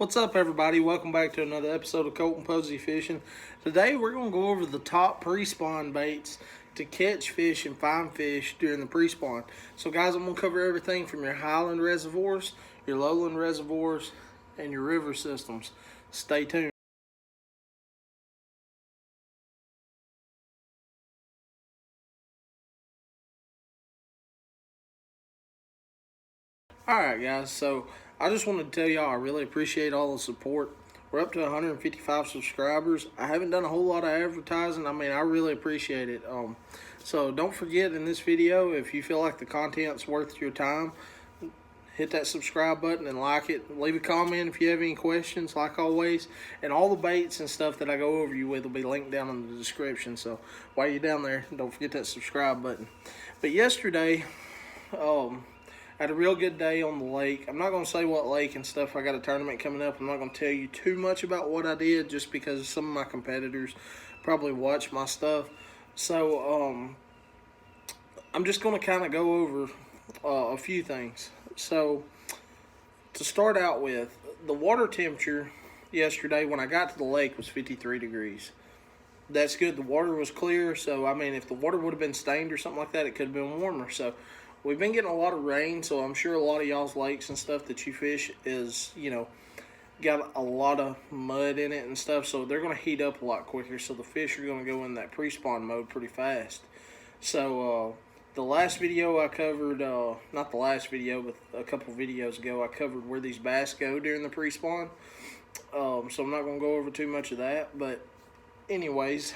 What's up, everybody? Welcome back to another episode of Colton Posey Fishing. Today we're going to go over the top pre-spawn baits to catch fish and find fish during the pre-spawn. So guys, I'm going to cover everything from your highland reservoirs, your lowland reservoirs, and your river systems. Stay tuned. Alright guys, so I just wanted to tell y'all I really appreciate all the support. We're up to 155 subscribers. I haven't done a whole lot of advertising. I mean, I really appreciate it. So don't forget, in this video, if you feel like the content's worth your time, hit that subscribe button and like it. Leave a comment if you have any questions, like always. And all the baits and stuff that I go over you with will be linked down in the description. So while you're down there, don't forget that subscribe button. But yesterday, had a real good day on the lake. I'm not going to say what lake and stuff. I got a tournament coming up. I'm not going to tell you too much about what I did just because some of my competitors probably watch my stuff. So I'm just going to kind of go over a few things. So to start out with, the water temperature yesterday when I got to the lake was 53 degrees. That's good. The water was clear. So, I mean, if the water would have been stained or something like that, it could have been warmer. So we've been getting a lot of rain, so I'm sure a lot of y'all's lakes and stuff that you fish is, got a lot of mud in it and stuff, so they're going to heat up a lot quicker, so the fish are going to go in that pre-spawn mode pretty fast. So, the last video I covered, not the last video, but a couple videos ago, I covered where these bass go during the pre-spawn. So I'm not going to go over too much of that, but anyways,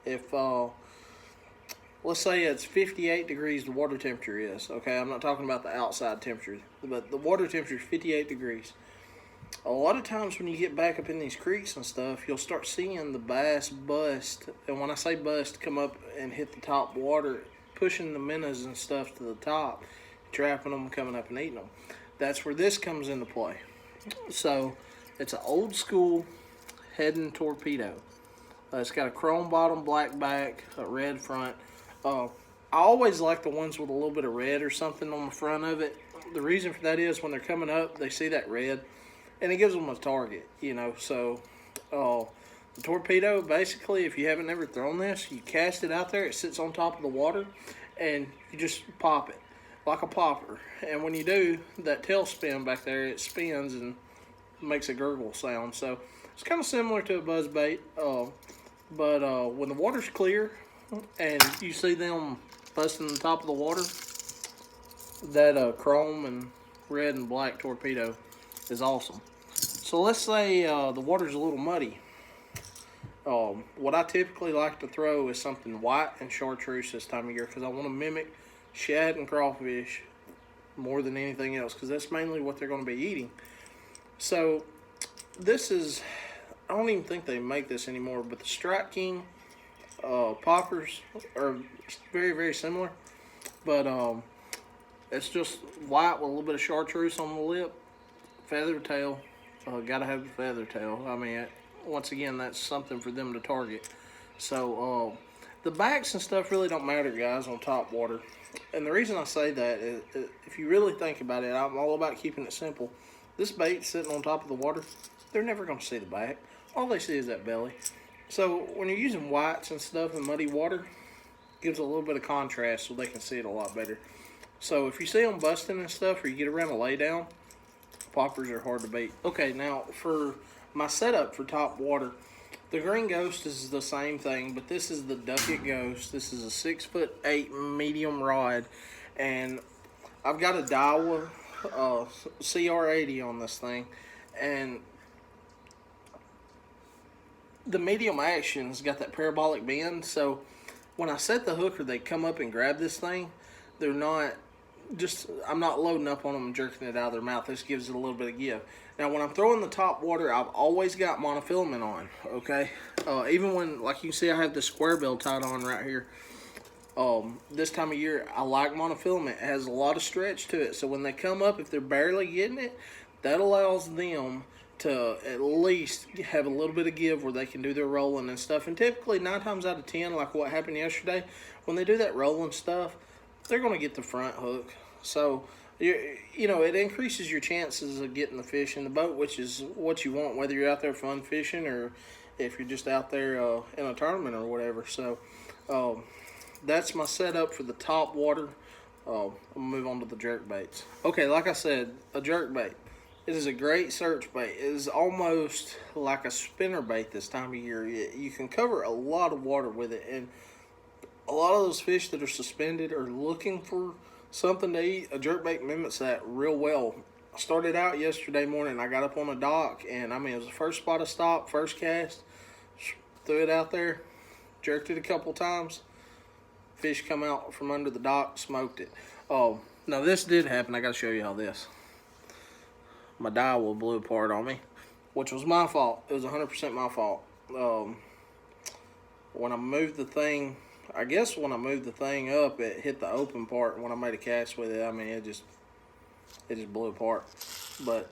if let's say it's 58 degrees the water temperature is, okay? I'm not talking about the outside temperature, but the water temperature is 58 degrees. A lot of times when you get back up in these creeks and stuff, you'll start seeing the bass bust. And when I say bust, come up and hit the top water, pushing the minnows and stuff to the top, trapping them, coming up and eating them. That's where this comes into play. So it's an old school heading torpedo. It's got a chrome bottom, black back, a red front. I always like the ones with a little bit of red or something on the front of it. The reason for that is when they're coming up, they see that red, and it gives them a target, So, the torpedo, basically, if you haven't ever thrown this, you cast it out there, it sits on top of the water, and you just pop it like a popper. And when you do, that tail spin back there, it spins and makes a gurgle sound. So, it's kind of similar to a buzz bait, but when the water's clear, and you see them busting the top of the water, that chrome and red and black torpedo is awesome. So let's say the water's a little muddy. What I typically like to throw is something white and chartreuse this time of year because I want to mimic shad and crawfish more than anything else because that's mainly what they're going to be eating. So this is, I don't even think they make this anymore, but the Strike King poppers are very, very similar, but it's just white with a little bit of chartreuse on the lip, feather tail. Gotta have the feather tail. I mean, once again, that's something for them to target. So the backs and stuff really don't matter, guys, on top water. And the reason I say that is, if you really think about it, I'm all about keeping it simple. This bait sitting on top of the water, they're never going to see the back. All they see is that belly. So when you're using whites and stuff in muddy water, it gives a little bit of contrast so they can see it a lot better. So if you see them busting and stuff, or you get around a laydown, poppers are hard to beat. Okay, now for my setup for top water, the Green Ghost is the same thing, but this is the Ducket Ghost. This is a 6'8" medium rod, and I've got a Daiwa CR80 on this thing, and the medium action's got that parabolic bend, so when I set the hooker, they come up and grab this thing. They're not just, I'm not loading up on them and jerking it out of their mouth. This gives it a little bit of give. Now, when I'm throwing the top water, I've always got monofilament on, okay? Even when, like you can see, I have the square bill tied on right here. This time of year, I like monofilament. It has a lot of stretch to it, so when they come up, if they're barely getting it, that allows them to at least have a little bit of give where they can do their rolling and stuff. And typically 9 times out of 10, like what happened yesterday, when they do that rolling stuff, they're going to get the front hook. So you know, it increases your chances of getting the fish in the boat, which is what you want, whether you're out there fun fishing or if you're just out there in a tournament or whatever. So that's my setup for the top water. I'm gonna move on to the jerk baits. Okay, like I said, a jerk bait. It is a great search bait. It is almost like a spinner bait this time of year. You can cover a lot of water with it, and a lot of those fish that are suspended are looking for something to eat. A jerkbait mimics that real well. I started out yesterday morning. I got up on a dock, and I mean, it was the first spot I stopped, first cast. Threw it out there, jerked it a couple times. Fish come out from under the dock, smoked it. Oh, now this did happen. I got to show you how this. My dowel blew apart on me, which was my fault. It was 100% my fault. When I moved the thing, I guess when I moved the thing up, it hit the open part. And when I made a cast with it, I mean, it just blew apart. But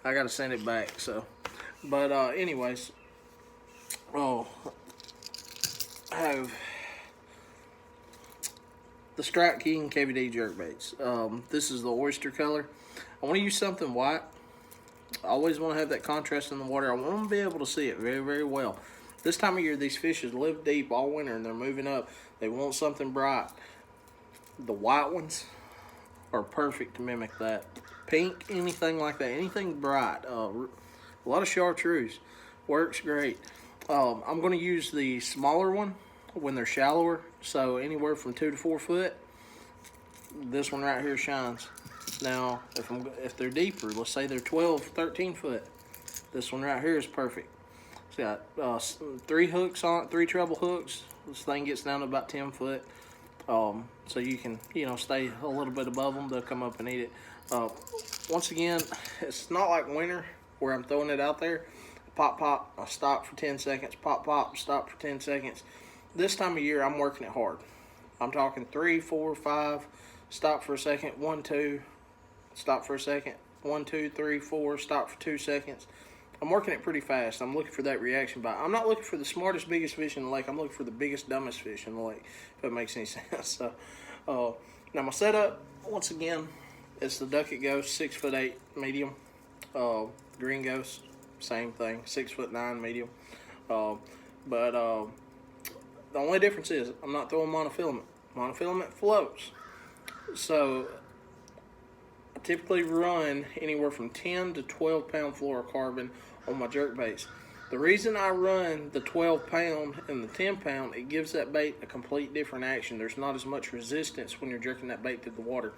I got to send it back. So, but anyways, I have the Strike King KVD jerkbaits. This is the oyster color. I want to use something white. I always want to have that contrast in the water. I want to be able to see it very, very well. This time of year, these fishes live deep all winter and they're moving up. They want something bright. The white ones are perfect to mimic that. Pink, anything like that, anything bright. A lot of chartreuse works great. I'm going to use the smaller one when they're shallower, so anywhere from 2 to 4 foot. This one right here shines. Now, if they're deeper, let's say they're 12, 13 foot, this one right here is perfect. It's got 3 hooks on it, 3 treble hooks. This thing gets down to about 10 foot. So you can, you know, stay a little bit above them. They'll come up and eat it. Once again, it's not like winter where I'm throwing it out there. Pop, pop, I stop for 10 seconds. Pop, pop, stop for 10 seconds. This time of year, I'm working it hard. I'm talking 3, 4, 5, stop for a second, 1, 2, stop for a second, 1, 2, 3, 4, stop for 2 seconds. I'm working it pretty fast. I'm looking for that reaction bite. I'm not looking for the smartest, biggest fish in the lake. I'm looking for the biggest, dumbest fish in the lake, if that makes any sense. So, now my setup, once again, it's the Duckett Ghost 6'8" medium. Green Ghost, same thing, 6'9" medium. But the only difference is I'm not throwing monofilament. Monofilament floats. So I typically run anywhere from 10 to 12 pound fluorocarbon on my jerk baits. The reason I run the 12 pound and the 10 pound, it gives that bait a complete different action. There's not as much resistance when you're jerking that bait through the water.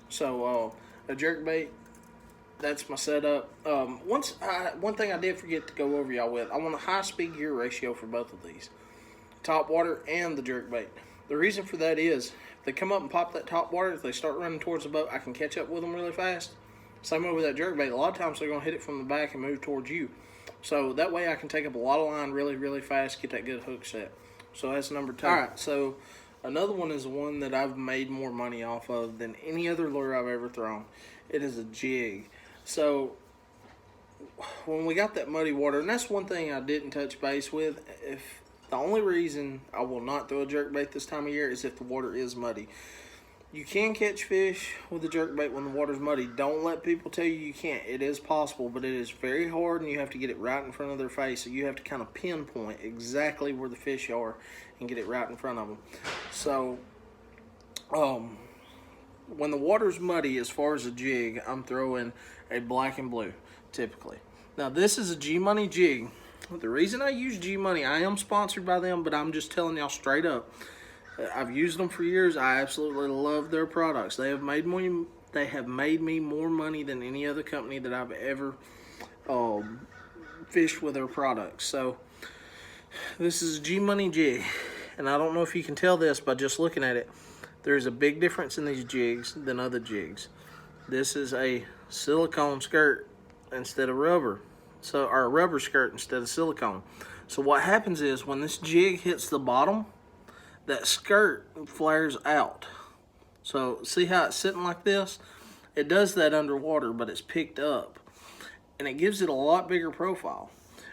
So a jerk bait, that's my setup. One thing I did forget to go over y'all with, I want a high speed gear ratio for both of these, top water and the jerk bait. The reason for that is if they come up and pop that top water, if they start running towards the boat, I can catch up with them really fast. Same way with that jerk bait. A lot of times they're going to hit it from the back and move towards you. So that way I can take up a lot of line really, really fast, get that good hook set. So that's number 2. All right, so another one is the one that I've made more money off of than any other lure I've ever thrown. It is a jig. So when we got that muddy water, and that's one thing I didn't touch base with, if the only reason I will not throw a jerkbait this time of year is if the water is muddy. You can catch fish with a jerkbait when the water's muddy. Don't let people tell you can't. It is possible, but it is very hard, and you have to get it right in front of their face. So you have to kind of pinpoint exactly where the fish are and get it right in front of them. So when the water's muddy, as far as a jig, I'm throwing a black and blue, typically. Now, this is a G-Money jig. The reason I use G-Money, I am sponsored by them, but I'm just telling y'all straight up. I've used them for years. I absolutely love their products. They have made me more money than any other company that I've ever fished with their products. So this is a G-Money jig, and I don't know if you can tell this by just looking at it. There's a big difference in these jigs than other jigs. This is a silicone skirt instead of rubber. Or a rubber skirt instead of silicone. So what happens is when this jig hits the bottom, that skirt flares out. So see how it's sitting like this? It does that underwater, but it's picked up. And it gives it a lot bigger profile.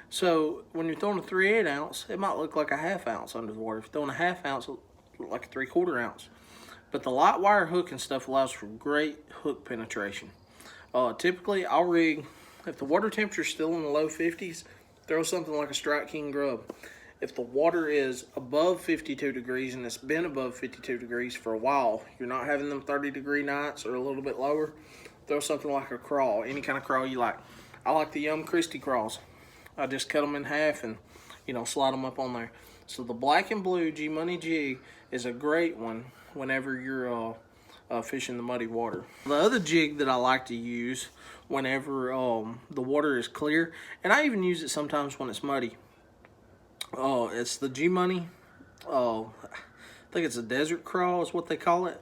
So when you're throwing a 3/8 ounce, it might look like a 1/2 ounce under the water. If you're throwing a 1/2 ounce, it look like a 3/4 ounce. But the light wire hook and stuff allows for great hook penetration. Typically, I'll rig, if the water temperature is still in the low 50s, throw something like a Strike King grub. If the water is above 52 degrees and it's been above 52 degrees for a while, you're not having them 30-degree nights or a little bit lower, throw something like a crawl, any kind of crawl you like. I like the Yum Christie crawls. I just cut them in half and, slide them up on there. So the black and blue G Money jig is a great one whenever you're fishing the muddy water. The other jig that I like to use whenever the water is clear, and I even use it sometimes when it's muddy, it's the G Money. I think it's a desert crawl is what they call it.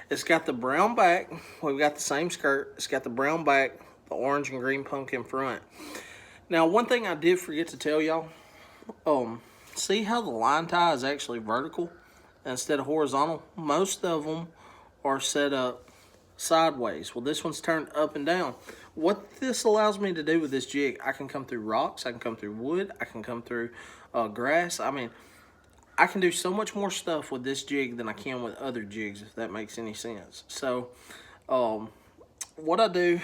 It's got the brown back. We've got the same skirt. It's got the brown back, the orange and green pumpkin front. Now, one thing I did forget to tell y'all, see how the line tie is actually vertical instead of horizontal? Most of them are set up sideways. Well, this one's turned up and down. What this allows me to do with this jig, I can come through rocks, I can come through wood, I can come through grass. I mean, I can do so much more stuff with this jig than I can with other jigs, if that makes any sense. So, what I do,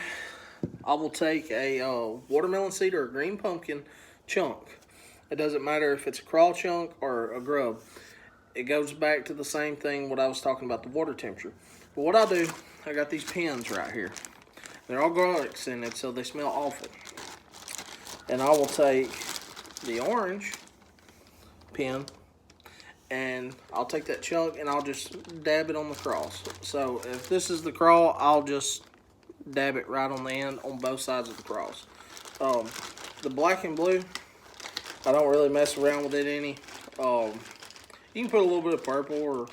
I will take a watermelon seed or a green pumpkin chunk. It doesn't matter if it's a crawl chunk or a grub. It goes back to the same thing what I was talking about, the water temperature. But what I do, I got these pins right here. They're all garlic scented, so they smell awful. And I will take the orange pin, and I'll take that chunk and I'll just dab it on the cross. So if this is the crawl, I'll just dab it right on the end on both sides of the cross. The black and blue, I don't really mess around with it any. You can put a little bit of purple or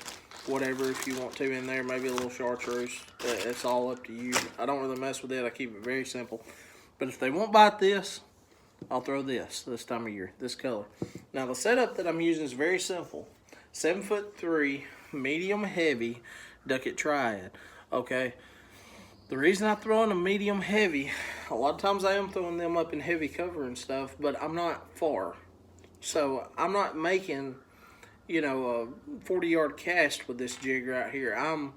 whatever if you want to in there, maybe a little chartreuse. It's all up to you. I don't really mess with it. I keep it very simple. But if they won't bite this, I'll throw this time of year, this color. Now the setup that I'm using is very simple. 7'3", medium heavy Duckett Triad. Okay. The reason I'm throwing a medium heavy, a lot of times I am throwing them up in heavy cover and stuff, but I'm not far. So I'm not making, a 40-yard cast with this jig right here. I'm,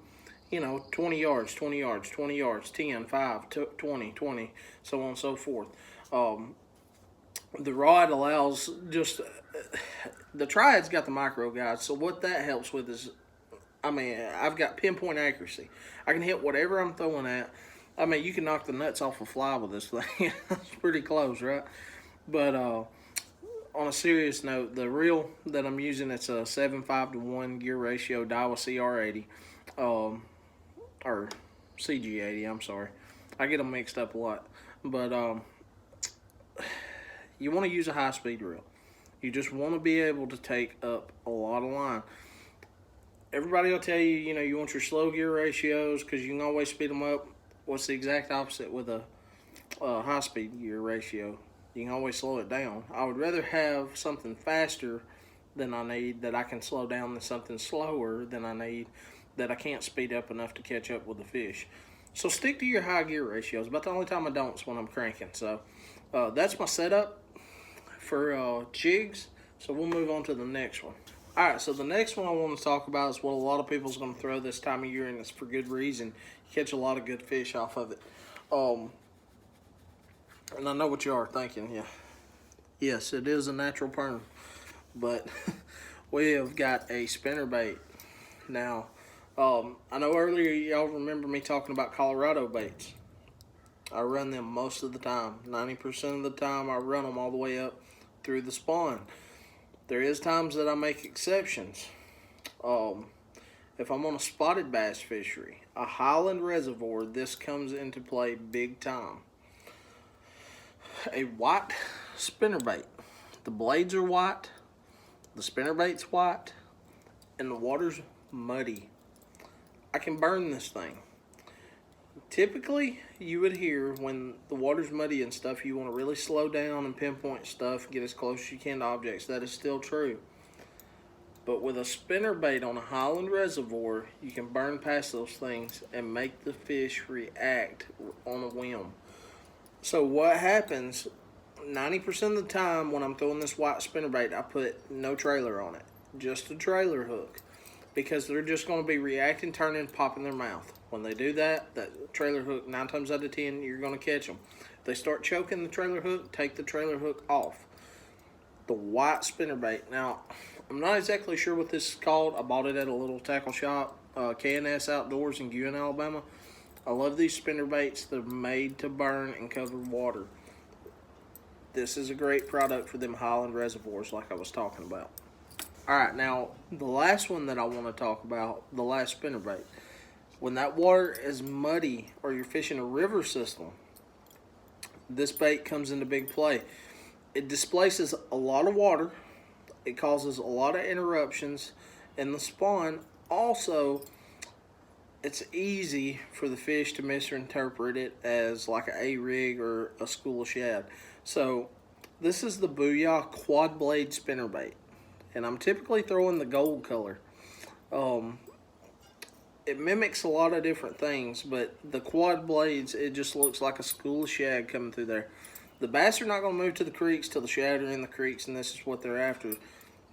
20 yards, 20 yards, 20 yards, 10, 5, 20, 20, so on and so forth. The rod allows just, the Triad's got the micro guide, so what that helps with is, I've got pinpoint accuracy. I can hit whatever I'm throwing at. You can knock the nuts off a fly with this thing. It's pretty close, right? But on a serious note, the reel that I'm using, it's a 7:5-to-1 gear ratio Daiwa CR80, or CG80, I'm sorry. I get them mixed up a lot. But you want to use a high-speed reel. You just want to be able to take up a lot of line. Everybody will tell you, you want your slow gear ratios because you can always speed them up. What's the exact opposite with a high-speed gear ratio? You can always slow it down. I would rather have something faster than I need that I can slow down than something slower than I need that I can't speed up enough to catch up with the fish. So stick to your high gear ratios. About the only time I don't is when I'm cranking. So that's my setup for jigs. So we'll move on to the next one. Alright, so the next one I want to talk about is what a lot of people's going to throw this time of year, and it's for good reason. You catch a lot of good fish off of it. And I know what you are thinking, yeah. Yes, it is a natural perm. But we have got a spinnerbait. Now, I know earlier y'all remember me talking about Colorado baits. I run them most of the time. 90% of the time I run them all the way up through the spawn. There is times that I make exceptions. If I'm on a spotted bass fishery, a highland reservoir, this comes into play big time. A white spinnerbait. The blades are white, the spinnerbait's white, and the water's muddy. I can burn this thing. Typically, you would hear when the water's muddy and stuff, you want to really slow down and pinpoint stuff, get as close as you can to objects. That is still true. But with a spinnerbait on a highland reservoir, you can burn past those things and make the fish react on a whim. So what happens, 90% of the time when I'm throwing this white spinnerbait, I put no trailer on it, just a trailer hook. because they're just going to be reacting, turning, popping their mouth. When they do that, that trailer hook, 9 times out of 10, you're going to catch them. If they start choking the trailer hook, take the trailer hook off. The white spinnerbait. Now, I'm not exactly sure what this is called. I bought it at a little tackle shop, K&S Outdoors in Guin, Alabama. I love these spinnerbaits. They're made to burn in covered water. This is a great product for them Highland reservoirs like I was talking about. Alright, now the last one that I want to talk about, the last spinnerbait. When that water is muddy or you're fishing a river system, this bait comes into big play. It displaces a lot of water. It causes a lot of interruptions in the spawn. Also, it's easy for the fish to misinterpret it as like an A-rig or a school of shad. So this is the Booyah quad blade spinnerbait, and I'm typically throwing the gold color. It mimics a lot of different things, but the quad blades, it just looks like a school of shad coming through there. The bass are not going to move to the creeks till the shad are in the creeks, and this is what they're after,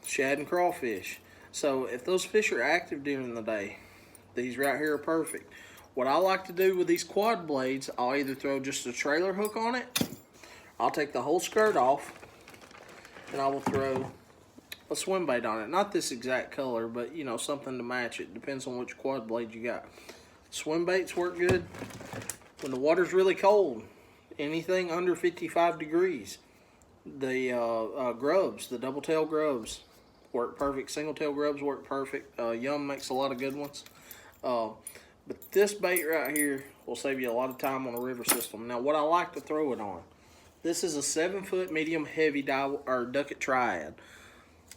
shad and crawfish. So if those fish are active during the day, these right here are perfect. What I like to do with these quad blades, I'll either throw just a trailer hook on it, I'll take the whole skirt off, and I will throw a swim bait on it. Not this exact color, but you know, something to match it. Depends on which quad blade you got. Swim baits work good when the water's really cold. Anything under 55 degrees. The grubs, the double tail grubs work perfect. Single tail grubs work perfect. Yum makes a lot of good ones. But this bait right here will save you a lot of time on a river system. Now, what I like to throw it on, this is a 7-foot medium heavy Duckett Triad.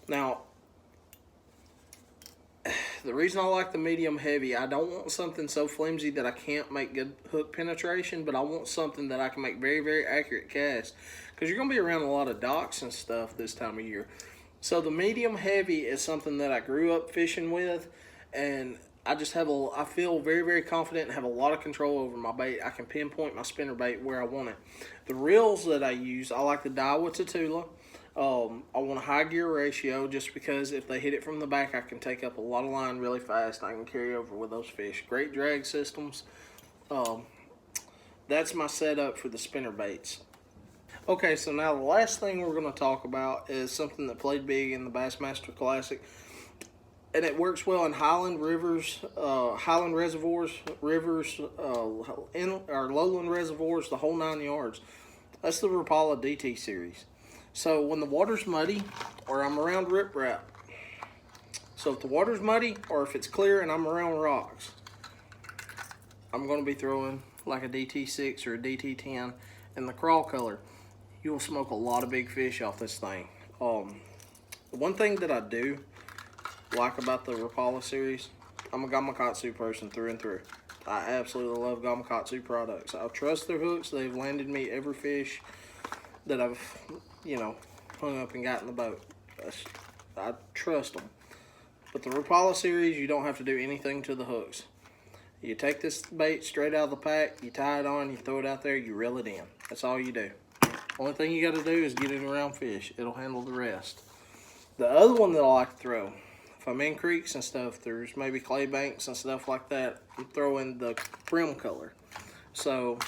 Now, the reason I like the medium heavy, I don't want something so flimsy that I can't make good hook penetration, but I want something that I can make very, very accurate casts, because you're going to be around a lot of docks and stuff this time of year. So the medium heavy is something that I grew up fishing with, and I just have I feel very, very confident and have a lot of control over my bait. I can pinpoint my spinnerbait where I want it. The reels that I use, I like the Daiwa Tatula. I want a high gear ratio just because if they hit it from the back, I can take up a lot of line really fast. I can carry over with those fish. Great drag systems. That's my setup for the spinnerbaits. Okay, so now the last thing we're going to talk about is something that played big in the Bassmaster Classic. And it works well in Highland rivers, Highland reservoirs, rivers, or lowland reservoirs, the whole 9 yards. That's the Rapala DT series. So when the water's muddy or I'm around riprap, so if the water's muddy or if it's clear and I'm around rocks, I'm going to be throwing like a DT6 or a DT10 in the crawl color. You will smoke a lot of big fish off this thing. One thing that I do like about the Rapala series, I'm a Gamakatsu person through and through. I absolutely love Gamakatsu products. I trust their hooks. They've landed me every fish that I've, you know, hung up and got in the boat. I trust them. But the Rapala series, you don't have to do anything to the hooks. You take this bait straight out of the pack, you tie it on, you throw it out there, you reel it in. That's all you do. Only thing you got to do is get it around fish. It'll handle the rest. The other one that I like to throw, if I'm in creeks and stuff, there's maybe clay banks and stuff like that, I'm throwing the brim color. So,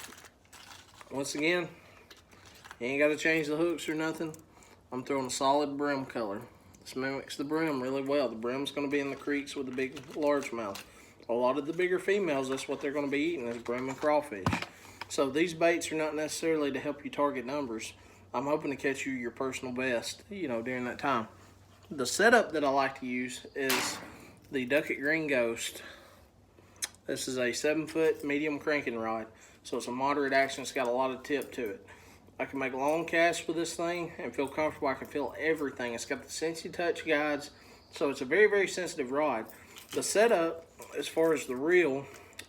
once again, you ain't got to change the hooks or nothing. I'm throwing a solid brim color. This mimics the brim really well. The brim's going to be in the creeks with the big largemouth. A lot of the bigger females, that's what they're going to be eating, is brim and crawfish. So these baits are not necessarily to help you target numbers. I'm hoping to catch you your personal best, you know, during that time. The setup that I like to use is the Duckett Green Ghost. This is a 7-foot medium cranking rod. So it's a moderate action. It's got a lot of tip to it. I can make long casts with this thing and feel comfortable. I can feel everything. It's got the Sensi-Touch guides. So it's a very, very sensitive rod. The setup, as far as the reel,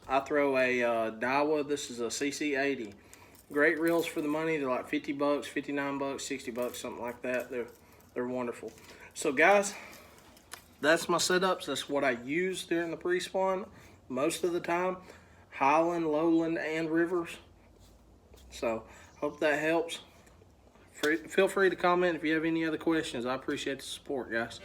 I throw a Daiwa. This is a CC80. Great reels for the money. They're like 50 bucks, 59 bucks, 60 bucks, something like that. They're wonderful. So guys, that's my setups. That's what I use during the pre-spawn most of the time. Highland, lowland, and rivers. So hope that helps. Feel free to comment if you have any other questions. I appreciate the support, guys.